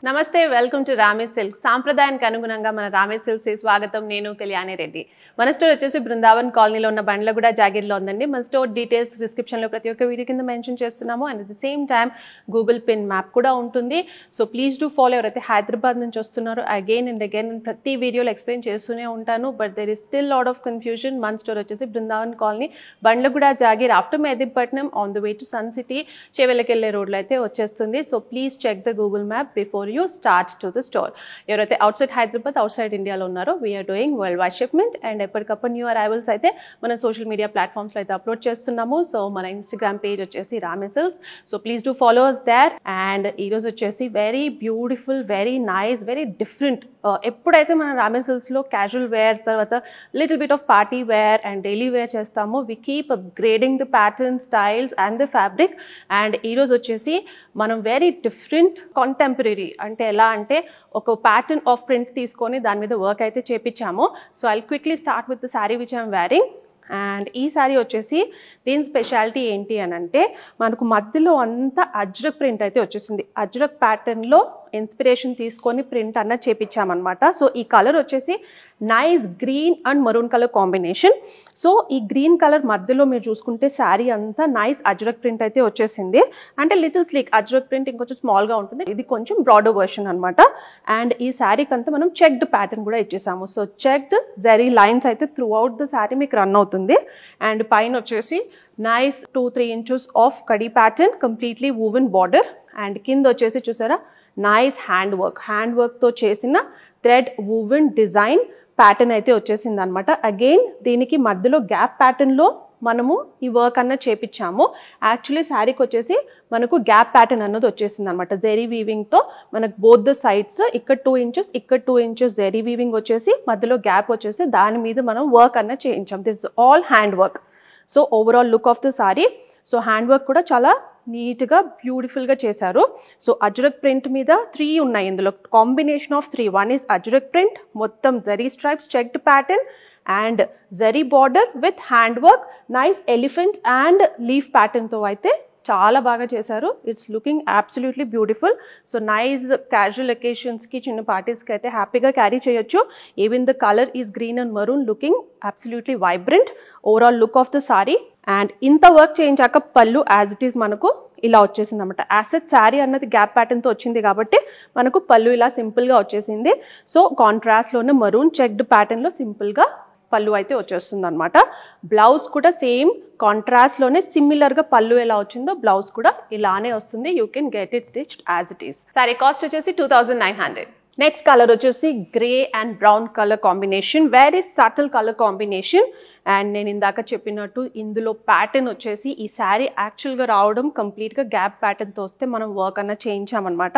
నమస్తే, welcome to రామే silk. సాంప్రదాయానికి అనుగుణంగా మన రామే సిల్క్స్ స్వాగతం. నేను కళ్యాణి రెడ్డి. మన స్టోర్ వచ్చేసి బృందావన్ కాలనీలో ఉన్న బండ్లగూడ జాగీర్లో ఉందండి. మన స్టోర్ డీటెయిల్స్ డిస్క్రిప్షన్లో ప్రతి ఒక్క వీడియో కింద మెన్షన్ చేస్తున్నాము. And at the same time Google pin map కూడా ఉంటుంది. So please do follow. ఎవరైతే హైదరాబాద్ నుంచి వస్తున్నారో అగైన్ అండ్ అగైన్ ప్రతి వీడియోలో ఎక్స్ప్లెయిన్ చేస్తూనే ఉంటాను. But there is still lot of confusion. మన స్టోర్ వచ్చేసి Brindavan colony, Bandlaguda Jagir, after Mehdipatnam, on the way to Sun City, చేవెళ్ళకెళ్ళే రోడ్లో అయితే వచ్చేస్తుంది. So please check the Google map before you start to the store. ఎవరైతే అవుట్సైడ్ హైదరాబాద్, అవుట్సైడ్ ఇండియాలో ఉన్నారో we're doing world wide shipment. And ఎప్పటికప్పుడు న్యూ అరైవల్స్ అయితే మన సోషల్ మీడియా ప్లాట్ఫామ్స్లో అయితే అప్లోడ్ చేస్తున్నాము. సో మన ఇన్స్టాగ్రామ్ పేజ్ వచ్చేసి Rame Silks. So please do follow us there. And ఈరోజు వచ్చేసి very beautiful, very nice, very different. ఎప్పుడైతే మనం రామే సిల్క్స్లో క్యాజువల్ వేర్, తర్వాత little bit of party wear and daily wear చేస్తామో, we keep upgrading the pattern, styles and the fabric. And ఈరోజు వచ్చేసి మనం వెరీ డిఫరెంట్ కాంటెంపరీ, అంటే ఎలా అంటే ఒక ప్యాటర్న్ ఆఫ్ ప్రింట్ తీసుకొని దాని మీద వర్క్ అయితే చేపించాము. So I quickly start with the sari which I'm wearing. And ఈ శారీ వచ్చేసి దీని స్పెషాలిటీ ఏంటి అని అంటే, మనకు మధ్యలో అంతా అజ్రక్ ప్రింట్ అయితే వచ్చేసింది. అజ్రక్ ప్యాటర్న్లో ఇన్స్పిరేషన్ తీసుకొని ప్రింట్ అన్న చేపించామన్నమాట. సో ఈ కలర్ వచ్చేసి nice green and maroon colour combination. So ఈ గ్రీన్ కలర్ మధ్యలో మీరు చూసుకుంటే శారీ అంతా నైస్ అజ్రక్ ప్రింట్ అయితే వచ్చేసింది. అంటే లిటిల్ స్లీక్ అజ్రక్ ప్రింట్ ఇంకొంచెం స్మాల్గా ఉంటుంది, ఇది కొంచెం బ్రాడర్ వర్షన్ అనమాట. అండ్ ఈ శారీకి అంతా మనం చెక్డ్ ప్యాటర్న్ కూడా ఇచ్చేసాము. సో చెక్డ్ జరీ లైన్స్ అయితే త్రూ అవుట్ ద శారీ మీకు రన్ అవుతుంది. అండ్ పైన వచ్చేసి nice 2-3 inches of khadi pattern, completely woven border. And కింద వచ్చేసి చూసారా నైస్ హ్యాండ్ వర్క్తో చేసిన థ్రెడ్ వూవెన్ డిజైన్ ప్యాటర్న్ అయితే వచ్చేసింది అనమాట. అగైన్ దీనికి మధ్యలో గ్యాప్ ప్యాటర్న్లో మనము ఈ వర్క్ అన్న చేపించాము. యాక్చువల్లీ శారీకి వచ్చేసి మనకు గ్యాప్ ప్యాటర్న్ అన్నది వచ్చేసింది అనమాట. జెరీ వీవింగ్తో మనకు బోత్ ద సైడ్స్, ఇక్కడ 2 inches, ఇక్కడ 2 inches జెరీ వీవింగ్ వచ్చేసి మధ్యలో గ్యాప్ వచ్చేసి దాని మీద మనం వర్క్ అన్న చేయించాం. This all hand work. So overall look of the sari. So hand work కూడా చాలా నీట్గా బ్యూటిఫుల్గా చేశారు. సో అజ్రక్ ప్రింట్ మీద 3 ఉన్నాయి ఇందులో, combination of 3. 1 is Ajrak print, మొత్తం zari stripes, checked pattern and zari border with hand work, nice elephant and leaf ప్యాటర్న్తో అయితే చాలా బాగా చేశారు. It's looking absolutely beautiful. So nice casual అకేషన్స్కి, చిన్న పార్టీస్కి అయితే హ్యాపీగా క్యారీ చేయొచ్చు. Even the colour is green and maroon, looking absolutely vibrant. Overall look of the sari. And ఇంత వర్క్ చేయించాక పళ్ళు యాజ్ ఇట్ ఈస్ మనకు ఇలా వచ్చేసింది అనమాట. యాసెట్ శారీ అన్నది గ్యాప్ ప్యాటర్న్తో వచ్చింది కాబట్టి మనకు పళ్ళు ఇలా సింపుల్గా వచ్చేసింది. సో కాంట్రాస్ట్లోనే మరూన్ చెక్డ్ ప్యాటర్న్లో సింపుల్గా పళ్ళు అయితే వచ్చేస్తుంది అనమాట. బ్లౌజ్ కూడా సేమ్ కాంట్రాస్ట్లోనే సిమిలర్గా పళ్ళు ఎలా వచ్చిందో బ్లౌజ్ కూడా ఇలానే వస్తుంది. You can get it stitched as it is. Sorry cost వచ్చేసి 2900. నెక్స్ట్ కలర్ వచ్చేసి grey and brown colour combination, very subtle colour combination. And నేను ఇందాక చెప్పినట్టు ఇందులో ప్యాటర్న్ వచ్చేసి ఈ శారీ యాక్చువల్గా రావడం కంప్లీట్గా గ్యాప్ ప్యాటర్న్తో వస్తే మనం వర్క్ అన్న చేయించామన్నమాట.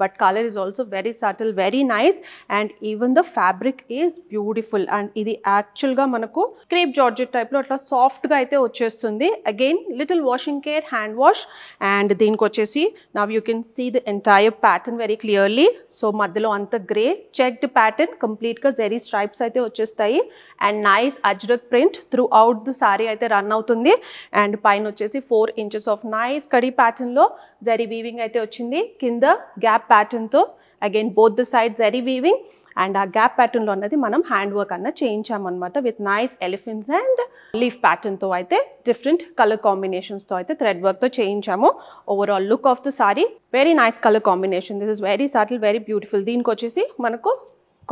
But colour is also very subtle, very nice. And even the fabric is beautiful. And ఇది యాక్చువల్గా మనకు క్రేప్ జార్జెట్ టైప్లో అట్లా సాఫ్ట్గా అయితే వచ్చేస్తుంది. Again little washing care, hand wash. And దీనికి వచ్చేసి now you can see the entire pattern very clearly. So మధ్యలో అంత గ్రే చెక్డ్ ప్యాటర్న్, కంప్లీట్గా జెరీ స్ట్రైప్స్ అయితే వచ్చేస్తాయి. And nice ajrakh print throughout the sari అయితే రన్ అవుతుంది. అండ్ పైన వచ్చేసి 4 inches ఆఫ్ నైస్ కడీ ప్యాటర్న్లో జరీ వీవింగ్ అయితే వచ్చింది. కింద గ్యాప్ ప్యాటర్న్తో again both the side zari weaving. And ఆ గ్యాప్ ప్యాటర్న్లో అన్నది మనం హ్యాండ్ వర్క్ అన్న చేయించామన్నమాట with nice elephants and leaf ప్యాటర్న్తో అయితే డిఫరెంట్ కలర్ కాంబినేషన్స్తో అయితే థ్రెడ్ వర్క్తో చేయించాము. Overall look of the sari very nice colour combination. This is very subtle, very beautiful. దీనికి వచ్చేసి మనకు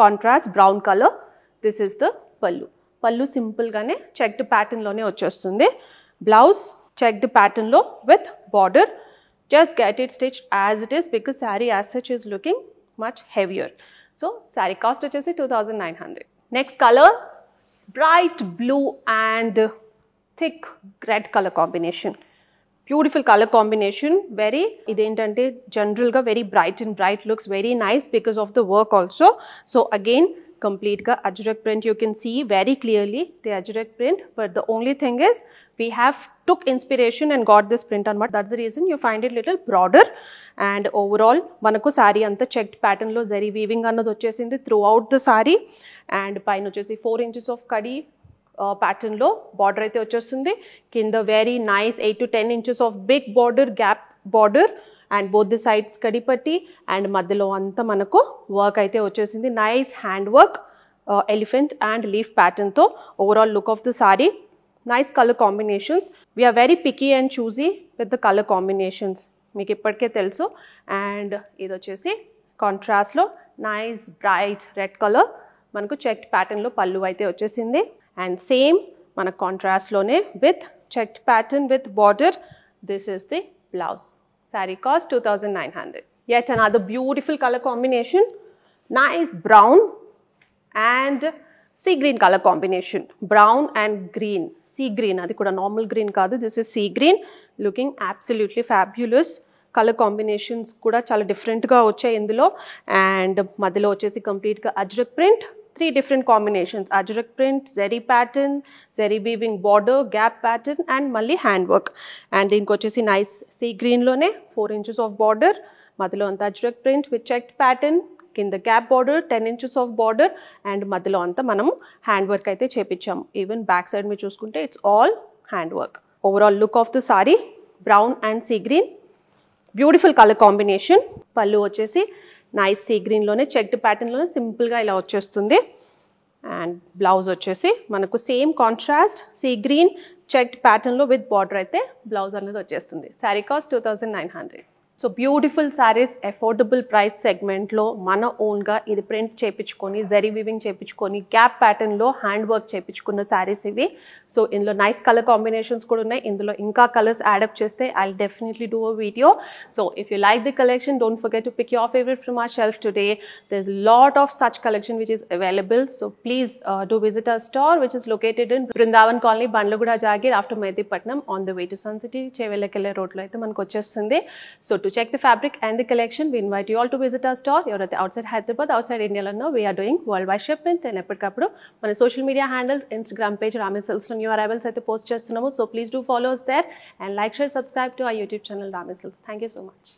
contrast brown colour. This is the pallu. Pallu సింపుల్గానే చెక్డ్ ప్యాటర్న్లోనే వచ్చేస్తుంది. బ్లౌజ్ చెక్డ్ ప్యాటర్న్లో with border. Just get it stitch as it is because sari as such is looking much heavier. So sari cost వచ్చేసి 2900. Next colour bright blue and thick red colour combination. Beautiful colour combination. Very ఇదేంటంటే జనరల్గా very bright and bright looks very nice because of the work also. So again completely ajrak print, you can see very clearly the ajrak print, but the only thing is we have took inspiration and got this print on, but that's the reason you find it little broader. And overall manaku saree anta checked pattern lo zari weaving annadu vachesindi throughout the saree. And paina vachesi 4 inches of kadi pattern lo border aithe vachestundi. Kinda very nice 8 to 10 inches of big border, gap border. And both the sides కడిపట్టి and మధ్యలో అంతా మనకు work అయితే వచ్చేసింది. Nice hand work, elephant and leaf ప్యాటర్న్తో overall look of the sari. Nice colour combinations. We're very picky and choosy with the colour combinations, మీకు ఇప్పటికే తెలుసు. అండ్ ఇది వచ్చేసి కాంట్రాస్ట్లో నైస్ బ్రైట్ రెడ్ కలర్, మనకు చెక్డ్ ప్యాటర్న్లో పళ్ళు అయితే వచ్చేసింది. అండ్ సేమ్ మన కాంట్రాస్ట్లోనే with checked pattern with border. This is the blouse. Sari cost 2900. Yet another beautiful color combination. Nice brown and sea green color combination. Brown and green. Sea green, అది కూడా normal green కాదు, this is sea green. Looking absolutely fabulous. Colour combinations కూడా చాలా డిఫరెంట్గా వచ్చాయి ఇందులో. And మధ్యలో వచ్చేసి కంప్లీట్గా ajrak print. 3 different combinations: ajrak print, zeri pattern, zeri weaving border, gap pattern and malli handwork. And దీనికి వచ్చేసి నైస్ సీ గ్రీన్లోనే 4 inches of border, మధ్యలో అంతా Ajrak print with checked pattern, కింద gap border 10 inches of border and మధ్యలో అంతా మనము hand work అయితే చేపించాము. ఈవెన్ బ్యాక్ సైడ్ మీరు చూసుకుంటే it's all hand work. Overall look of the sorry brown and sea green, beautiful colour combination. పళ్ళు వచ్చేసి nice sea గ్రీన్లోనే checked ప్యాటర్న్లోనే సింపుల్గా ఇలా వచ్చేస్తుంది. అండ్ బ్లౌజ్ వచ్చేసి మనకు same contrast sea green checked ప్యాటర్న్లో విత్ బార్డర్ అయితే బ్లౌజ్ అనేది వచ్చేస్తుంది. Sari cost 2900. So beautiful saris affordable price సెగ్మెంట్లో మన ఓన్గా ఇది ప్రింట్ చేయించుకొని జరీ వీవింగ్ చేయించుకొని గ్యాప్ ప్యాటర్న్లో హ్యాండ్ వర్క్ చేయించుకున్న శారీస్ ఇవి. సో ఇందులో నైస్ కలర్ కాంబినేషన్స్ కూడా ఉన్నాయి. ఇందులో ఇంకా కలర్స్ యాడప్ చేస్తే I definitely do a video. So if you like the collection, don't forget to pick your favourite from our shelf today. There is lot of such collection which is available. So please do visit our store which is located in Brindavan colony, Bandlaguda, Jagir, after Mehdipatnam, on the way to Sun City, చేవెళ్ళకెళ్ళే రోడ్లో అయితే మనకు వచ్చేస్తుంది. So to check the fabric and the collection, we invite you all to visit our store. You're at the outside Hyderabad, outside India lo we are doing worldwide shipment. And ఎప్పటికప్పుడు మన social media handles, Instagram page Ramis Silks లో new arrivals అయితే post చేస్తున్నాము. So please do follow us there and like, share, subscribe to our YouTube channel Ramis Silks. Thank you so much.